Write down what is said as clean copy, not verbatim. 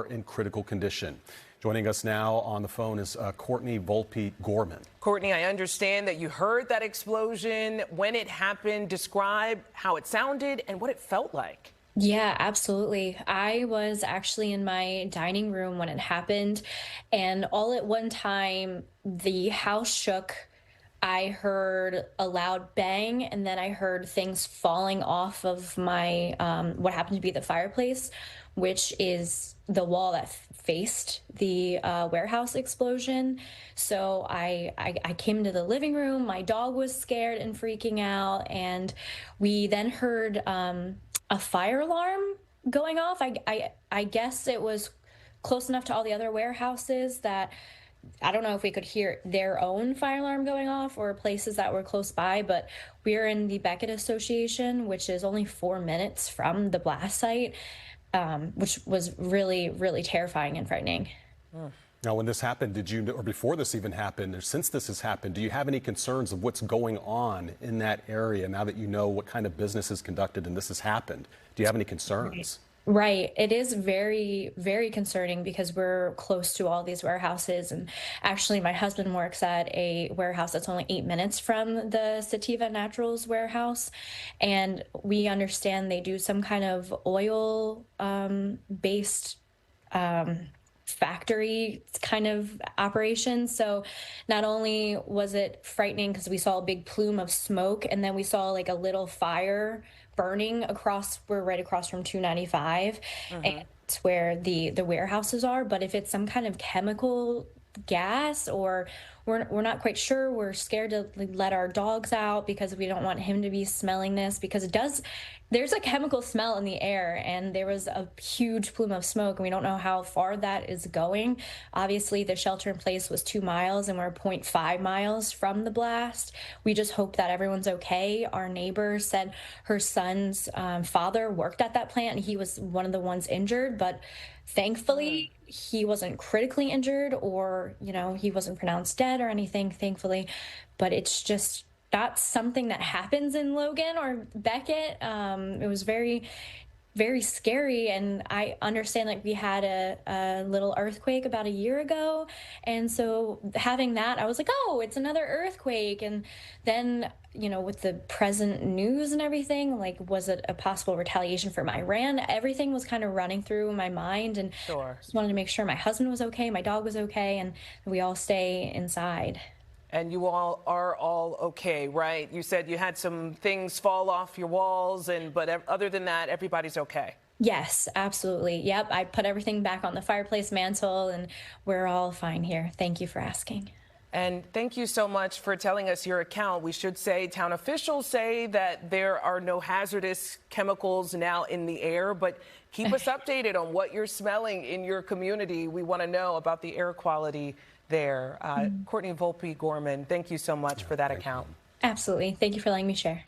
in critical condition. Joining us now on the phone is Courtney Volpe Gorman. Courtney, I understand that you heard that explosion. When it happened, describe how it sounded and what it felt like. Yeah, absolutely. I was actually in my dining room when it happened, and all at one time, the house shook. I heard a loud bang, and then I heard things falling off of my, what happened to be the fireplace, which is the wall that faced the warehouse explosion. So I came into the living room. My dog was scared and freaking out, and we then heard a fire alarm going off. I guess it was close enough to all the other warehouses that I don't know if we could hear their own fire alarm going off or places that were close by, but we're in the Beckett Association, which is only 4 minutes from the blast site, which was really, really terrifying and frightening. Now, when this happened, did you, or before this even happened, or since this has happened, do you have any concerns of what's going on in that area now that you know what kind of business is conducted and this has happened? Do you have any concerns? Right. It is very, very concerning because we're close to all these warehouses. And actually, my husband works at a warehouse that's only 8 minutes from the Sativa Naturals warehouse. And we understand they do some kind of oil based factory kind of operation. So not only was it frightening because we saw a big plume of smoke, and then we saw like a little fire burning across, we're right across from 295, and it's where the warehouses are. But if it's some kind of chemical gas, or we're not quite sure, we're scared to let our dogs out because we don't want him to be smelling this, because there's a chemical smell in the air, and there was a huge plume of smoke, and we don't know how far that is going. Obviously, the shelter in place was 2 miles, and we're 0.5 miles from the blast. We just hope that everyone's okay. Our neighbor said her son's father worked at that plant, and he was one of the ones injured, but thankfully he wasn't critically injured, or he wasn't pronounced dead or anything, thankfully. But it's just not something that happens in Logan or Beckett. It was very, very scary. And I understand, like, we had a little earthquake about a year ago. And so having that, I was like, oh, it's another earthquake. And then, with the present news and everything, like, was it a possible retaliation from Iran? Everything was kind of running through my mind. And just wanted to make sure my husband was okay, my dog was okay, and we all stay inside. And you all are all okay, right? You said you had some things fall off your walls, but other than that, everybody's okay. Yes, absolutely. Yep, I put everything back on the fireplace mantle, and we're all fine here. Thank you for asking. And thank you so much for telling us your account. We should say town officials say that there are no hazardous chemicals now in the air, but keep us updated on what you're smelling in your community. We want to know about the air quality there. Courtney Volpe Gorman, thank you so much for that account. Absolutely. Thank you for letting me share.